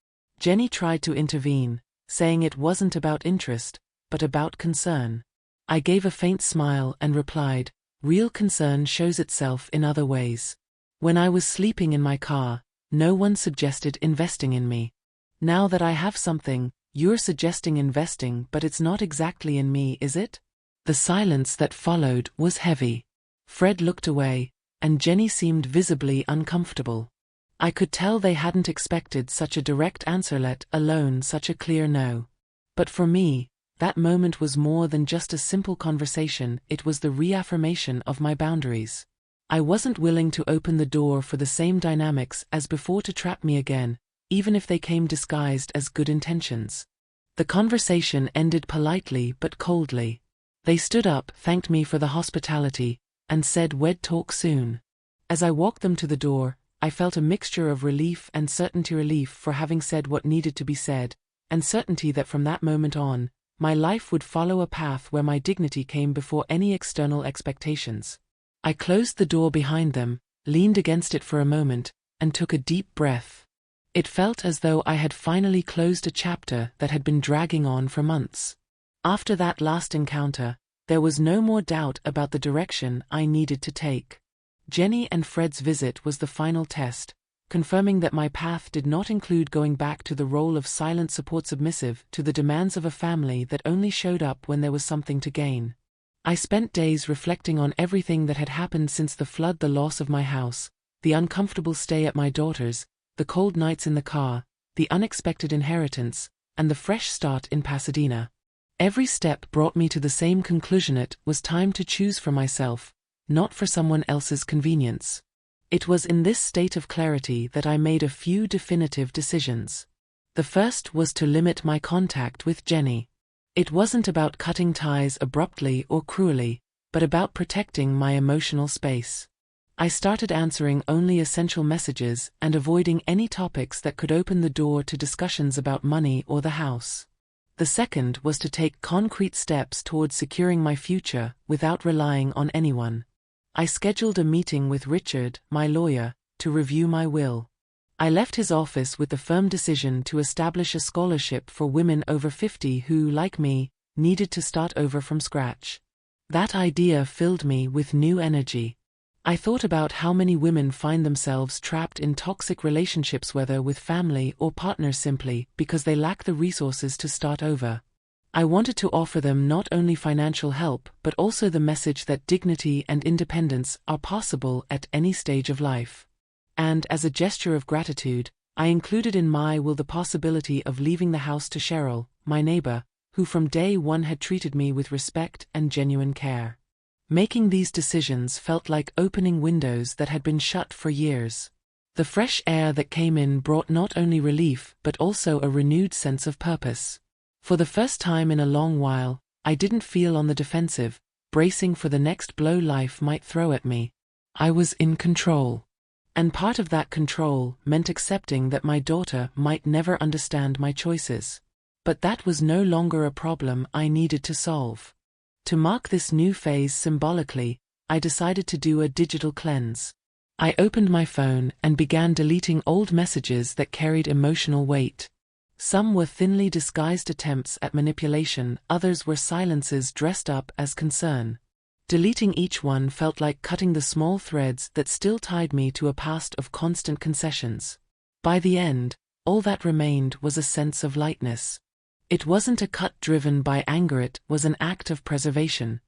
Jenny tried to intervene, saying it wasn't about interest, but about concern. I gave a faint smile and replied, "Real concern shows itself in other ways. When I was sleeping in my car, no one suggested investing in me. Now that I have something, you're suggesting investing, but it's not exactly in me, is it?" The silence that followed was heavy. Fred looked away, and Jenny seemed visibly uncomfortable. I could tell they hadn't expected such a direct answer, let alone such a clear no. But for me, that moment was more than just a simple conversation, it was the reaffirmation of my boundaries. I wasn't willing to open the door for the same dynamics as before to trap me again, even if they came disguised as good intentions. The conversation ended politely but coldly. They stood up, thanked me for the hospitality, and said we'd talk soon. As I walked them to the door, I felt a mixture of relief and certainty. Relief for having said what needed to be said, and certainty that from that moment on, my life would follow a path where my dignity came before any external expectations. I closed the door behind them, leaned against it for a moment, and took a deep breath. It felt as though I had finally closed a chapter that had been dragging on for months. After that last encounter, there was no more doubt about the direction I needed to take. Jenny and Fred's visit was the final test, confirming that my path did not include going back to the role of silent support submissive to the demands of a family that only showed up when there was something to gain. I spent days reflecting on everything that had happened since the flood, the loss of my house, the uncomfortable stay at my daughter's, the cold nights in the car, the unexpected inheritance, and the fresh start in Pasadena. Every step brought me to the same conclusion: it was time to choose for myself, not for someone else's convenience. It was in this state of clarity that I made a few definitive decisions. The first was to limit my contact with Jenny. It wasn't about cutting ties abruptly or cruelly, but about protecting my emotional space. I started answering only essential messages and avoiding any topics that could open the door to discussions about money or the house. The second was to take concrete steps towards securing my future without relying on anyone. I scheduled a meeting with Richard, my lawyer, to review my will. I left his office with the firm decision to establish a scholarship for women over 50 who, like me, needed to start over from scratch. That idea filled me with new energy. I thought about how many women find themselves trapped in toxic relationships, whether with family or partners, simply because they lack the resources to start over. I wanted to offer them not only financial help but also the message that dignity and independence are possible at any stage of life. And as a gesture of gratitude, I included in my will the possibility of leaving the house to Cheryl, my neighbor, who from day one had treated me with respect and genuine care. Making these decisions felt like opening windows that had been shut for years. The fresh air that came in brought not only relief but also a renewed sense of purpose. For the first time in a long while, I didn't feel on the defensive, bracing for the next blow life might throw at me. I was in control. And part of that control meant accepting that my daughter might never understand my choices. But that was no longer a problem I needed to solve. To mark this new phase symbolically, I decided to do a digital cleanse. I opened my phone and began deleting old messages that carried emotional weight. Some were thinly disguised attempts at manipulation, others were silences dressed up as concern. Deleting each one felt like cutting the small threads that still tied me to a past of constant concessions. By the end, all that remained was a sense of lightness. It wasn't a cut driven by anger, it was an act of preservation.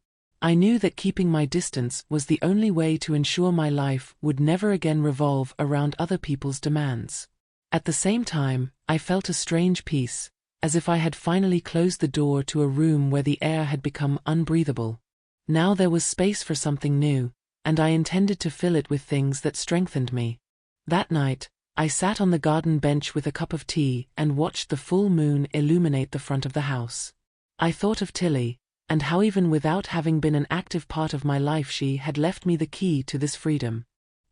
I knew that keeping my distance was the only way to ensure my life would never again revolve around other people's demands. At the same time, I felt a strange peace, as if I had finally closed the door to a room where the air had become unbreathable. Now there was space for something new, and I intended to fill it with things that strengthened me. That night, I sat on the garden bench with a cup of tea and watched the full moon illuminate the front of the house. I thought of Tilly, and how even without having been an active part of my life she had left me the key to this freedom.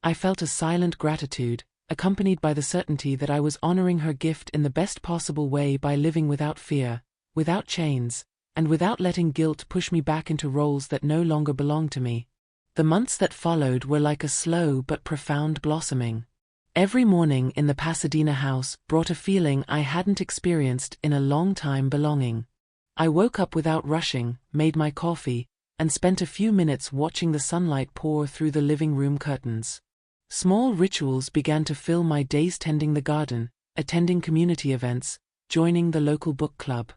I felt a silent gratitude, accompanied by the certainty that I was honoring her gift in the best possible way by living without fear, without chains, and without letting guilt push me back into roles that no longer belonged to me. The months that followed were like a slow but profound blossoming. Every morning in the Pasadena house brought a feeling I hadn't experienced in a long time: belonging. I woke up without rushing, made my coffee, and spent a few minutes watching the sunlight pour through the living room curtains. Small rituals began to fill my days: tending the garden, attending community events, joining the local book club.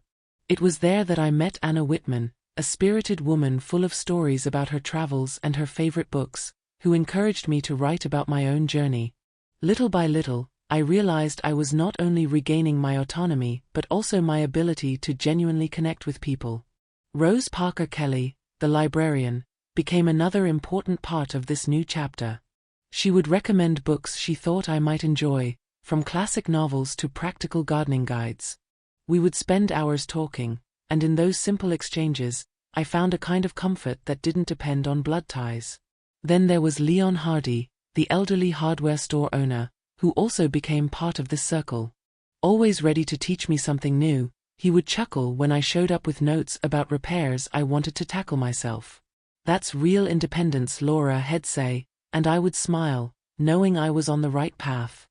It was there that I met Anna Whitman, a spirited woman full of stories about her travels and her favorite books, who encouraged me to write about my own journey. Little by little, I realized I was not only regaining my autonomy but also my ability to genuinely connect with people. Rose Parker Kelly, the librarian, became another important part of this new chapter. She would recommend books she thought I might enjoy, from classic novels to practical gardening guides. We would spend hours talking, and in those simple exchanges, I found a kind of comfort that didn't depend on blood ties. Then there was Leon Hardy, the elderly hardware store owner, who also became part of this circle. Always ready to teach me something new, he would chuckle when I showed up with notes about repairs I wanted to tackle myself. "That's real independence," Laura had say, and I would smile, knowing I was on the right path.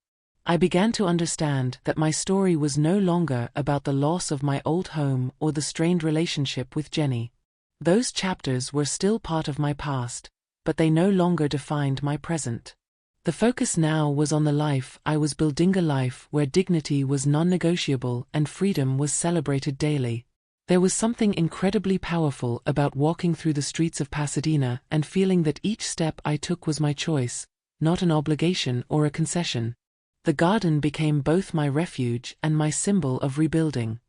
I began to understand that my story was no longer about the loss of my old home or the strained relationship with Jenny. Those chapters were still part of my past, but they no longer defined my present. The focus now was on the life I was building, a life where dignity was non-negotiable and freedom was celebrated daily. There was something incredibly powerful about walking through the streets of Pasadena and feeling that each step I took was my choice, not an obligation or a concession. The garden became both my refuge and my symbol of rebuilding.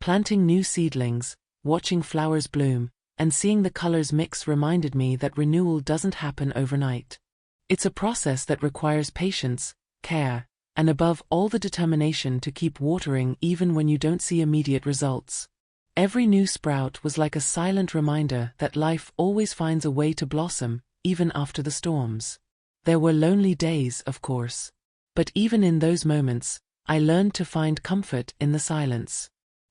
Planting new seedlings, watching flowers bloom, and seeing the colors mix reminded me that renewal doesn't happen overnight. It's a process that requires patience, care, and above all the determination to keep watering even when you don't see immediate results. Every new sprout was like a silent reminder that life always finds a way to blossom, even after the storms. There were lonely days, of course. But even in those moments, I learned to find comfort in the silence.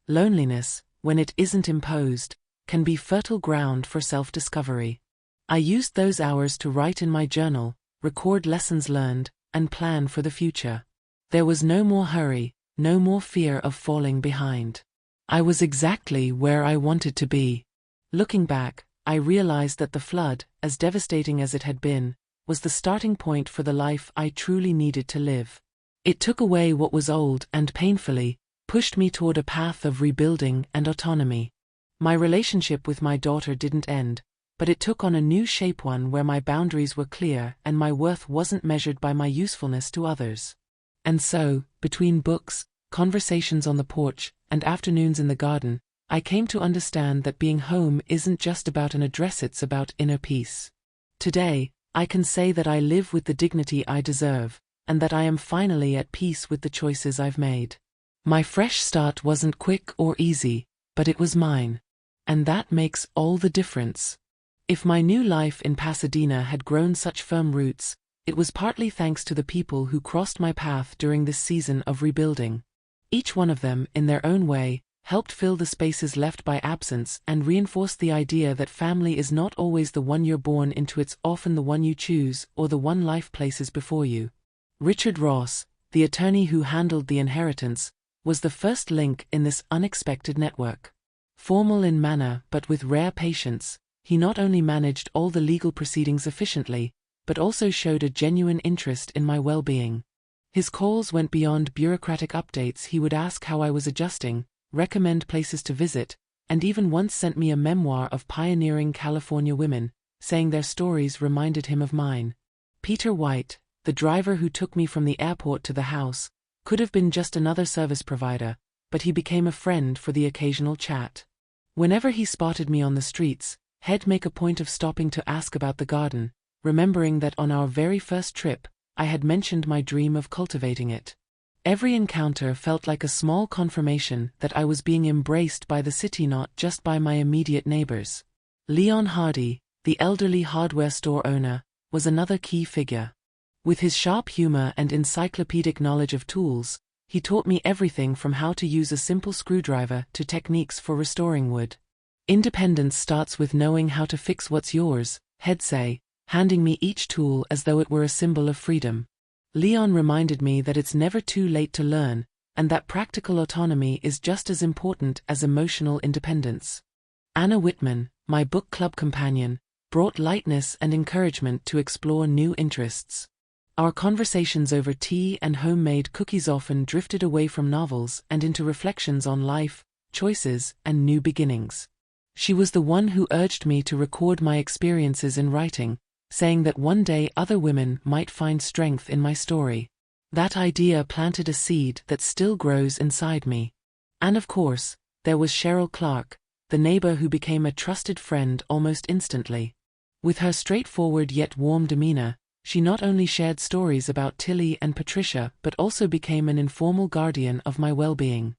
Loneliness, when it isn't imposed, can be fertile ground for self-discovery. I used those hours to write in my journal, record lessons learned, and plan for the future. There was no more hurry, no more fear of falling behind. I was exactly where I wanted to be. Looking back, I realized that the flood, as devastating as it had been, was the starting point for the life I truly needed to live. It took away what was old and painfully pushed me toward a path of rebuilding and autonomy. My relationship with my daughter didn't end, but it took on a new shape, one where my boundaries were clear and my worth wasn't measured by my usefulness to others. And so, between books, conversations on the porch, and afternoons in the garden, I came to understand that being home isn't just about an address, it's about inner peace. Today, I can say that I live with the dignity I deserve, and that I am finally at peace with the choices I've made. My fresh start wasn't quick or easy, but it was mine. And that makes all the difference. If my new life in Pasadena had grown such firm roots, it was partly thanks to the people who crossed my path during this season of rebuilding. Each one of them, in their own way, helped fill the spaces left by absence and reinforced the idea that family is not always the one you're born into, it's often the one you choose or the one life places before you. Richard Ross, the attorney who handled the inheritance, was the first link in this unexpected network. Formal in manner but with rare patience, he not only managed all the legal proceedings efficiently, but also showed a genuine interest in my well-being. His calls went beyond bureaucratic updates. He would ask how I was adjusting, recommend places to visit, and even once sent me a memoir of pioneering California women, saying their stories reminded him of mine. Peter White, the driver who took me from the airport to the house, could have been just another service provider, but he became a friend for the occasional chat. Whenever he spotted me on the streets, he'd make a point of stopping to ask about the garden, remembering that on our very first trip, I had mentioned my dream of cultivating it. Every encounter felt like a small confirmation that I was being embraced by the city, not just by my immediate neighbors. Leon Hardy, the elderly hardware store owner, was another key figure. With his sharp humor and encyclopedic knowledge of tools, he taught me everything from how to use a simple screwdriver to techniques for restoring wood. Independence starts with knowing how to fix what's yours, he'd say, handing me each tool as though it were a symbol of freedom. Leon reminded me that it's never too late to learn, and that practical autonomy is just as important as emotional independence. Anna Whitman, my book club companion, brought lightness and encouragement to explore new interests. Our conversations over tea and homemade cookies often drifted away from novels and into reflections on life, choices, and new beginnings. She was the one who urged me to record my experiences in writing, saying that one day other women might find strength in my story. That idea planted a seed that still grows inside me. And of course, there was Cheryl Clark, the neighbor who became a trusted friend almost instantly. With her straightforward yet warm demeanor, she not only shared stories about Tilly and Patricia but also became an informal guardian of my well-being.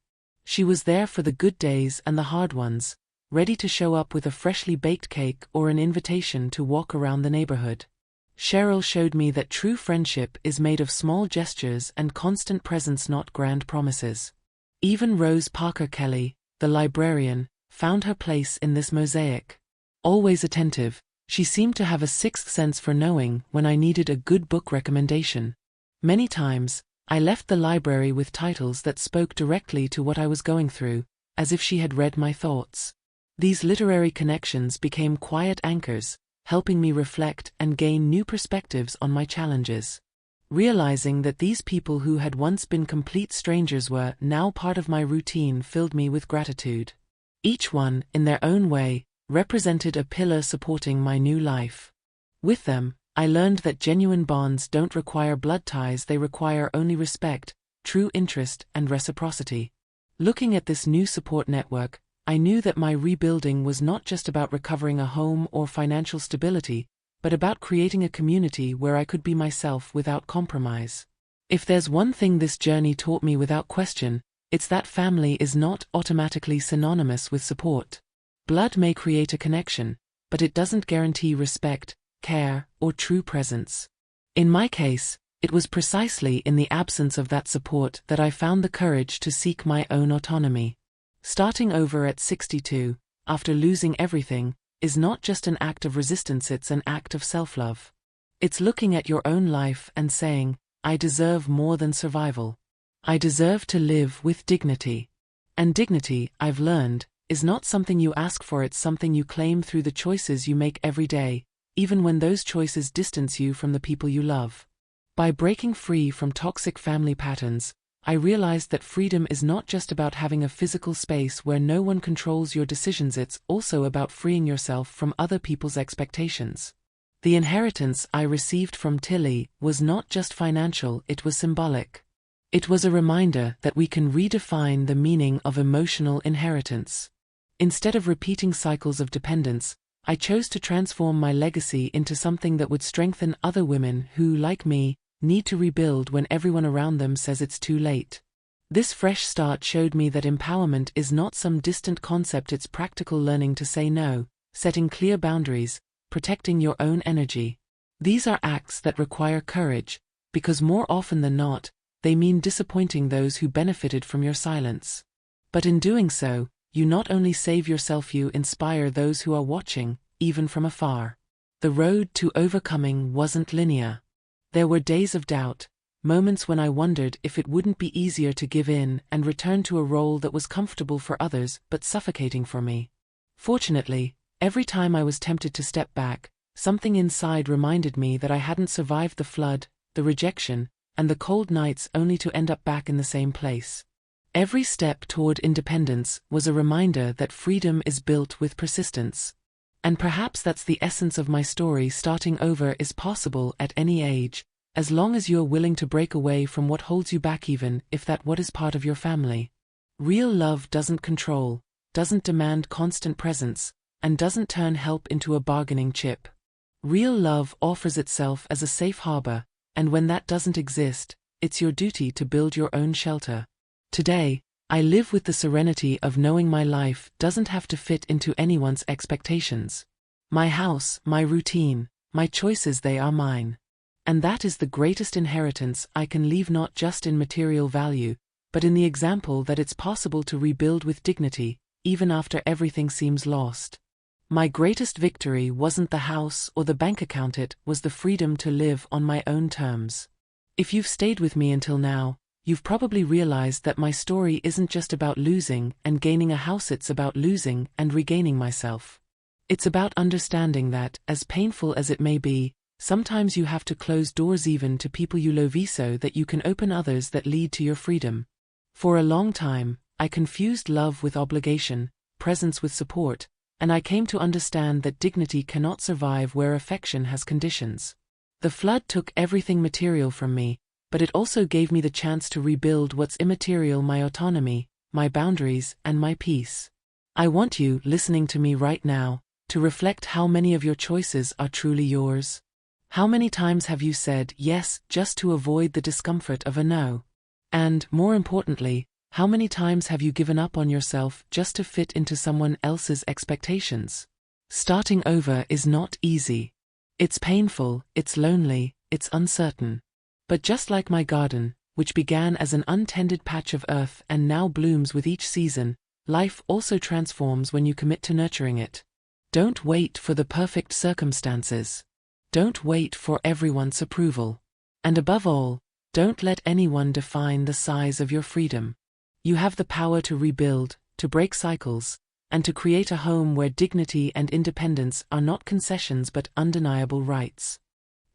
She was there for the good days and the hard ones, ready to show up with a freshly baked cake or an invitation to walk around the neighborhood. Cheryl showed me that true friendship is made of small gestures and constant presence, not grand promises. Even Rose Parker Kelly, the librarian, found her place in this mosaic. Always attentive, she seemed to have a sixth sense for knowing when I needed a good book recommendation. Many times, I left the library with titles that spoke directly to what I was going through, as if she had read my thoughts. These literary connections became quiet anchors, helping me reflect and gain new perspectives on my challenges. Realizing that these people who had once been complete strangers were now part of my routine filled me with gratitude. Each one, in their own way, represented a pillar supporting my new life. With them, I learned that genuine bonds don't require blood ties, they require only respect, true interest, and reciprocity. Looking at this new support network, I knew that my rebuilding was not just about recovering a home or financial stability, but about creating a community where I could be myself without compromise. If there's one thing this journey taught me without question, it's that family is not automatically synonymous with support. Blood may create a connection, but it doesn't guarantee respect, care, or true presence. In my case, it was precisely in the absence of that support that I found the courage to seek my own autonomy. Starting over at 62, after losing everything, is not just an act of resistance, it's an act of self-love. It's looking at your own life and saying, I deserve more than survival. I deserve to live with dignity. And dignity, I've learned, is not something you ask for, it's something you claim through the choices you make every day, even when those choices distance you from the people you love. By breaking free from toxic family patterns, I realized that freedom is not just about having a physical space where no one controls your decisions, it's also about freeing yourself from other people's expectations. The inheritance I received from Tilly was not just financial, it was symbolic. It was a reminder that we can redefine the meaning of emotional inheritance. Instead of repeating cycles of dependence, I chose to transform my legacy into something that would strengthen other women who, like me, need to rebuild when everyone around them says it's too late. This fresh start showed me that empowerment is not some distant concept, it's practical learning to say no, setting clear boundaries, protecting your own energy. These are acts that require courage, because more often than not, they mean disappointing those who benefited from your silence. But in doing so, you not only save yourself, you inspire those who are watching, even from afar. The road to overcoming wasn't linear. There were days of doubt, moments when I wondered if it wouldn't be easier to give in and return to a role that was comfortable for others but suffocating for me. Fortunately, every time I was tempted to step back, something inside reminded me that I hadn't survived the flood, the rejection, and the cold nights only to end up back in the same place. Every step toward independence was a reminder that freedom is built with persistence. And perhaps that's the essence of my story. Starting over is possible at any age, as long as you're willing to break away from what holds you back, even if that what is part of your family. Real love doesn't control, doesn't demand constant presence, and doesn't turn help into a bargaining chip. Real love offers itself as a safe harbor, and when that doesn't exist, it's your duty to build your own shelter. Today, I live with the serenity of knowing my life doesn't have to fit into anyone's expectations. My house, my routine, my choices, they are mine. And that is the greatest inheritance I can leave, not just in material value, but in the example that it's possible to rebuild with dignity, even after everything seems lost. My greatest victory wasn't the house or the bank account, it was the freedom to live on my own terms. If you've stayed with me until now, you've probably realized that my story isn't just about losing and gaining a house, it's about losing and regaining myself. It's about understanding that, as painful as it may be, sometimes you have to close doors even to people you love so that you can open others that lead to your freedom. For a long time, I confused love with obligation, presence with support, and I came to understand that dignity cannot survive where affection has conditions. The flood took everything material from me, but it also gave me the chance to rebuild what's immaterial: my autonomy, my boundaries, and my peace. I want you, listening to me right now, to reflect how many of your choices are truly yours. How many times have you said yes just to avoid the discomfort of a no? And, more importantly, how many times have you given up on yourself just to fit into someone else's expectations? Starting over is not easy. It's painful, it's lonely, it's uncertain. But just like my garden, which began as an untended patch of earth and now blooms with each season, life also transforms when you commit to nurturing it. Don't wait for the perfect circumstances. Don't wait for everyone's approval. And above all, don't let anyone define the size of your freedom. You have the power to rebuild, to break cycles, and to create a home where dignity and independence are not concessions but undeniable rights.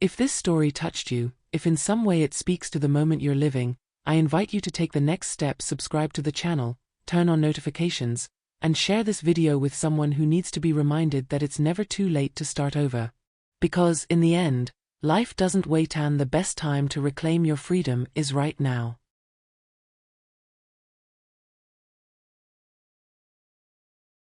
If this story touched you, if in some way it speaks to the moment you're living, I invite you to take the next step: subscribe to the channel, turn on notifications, and share this video with someone who needs to be reminded that it's never too late to start over. Because, in the end, life doesn't wait, and the best time to reclaim your freedom is right now.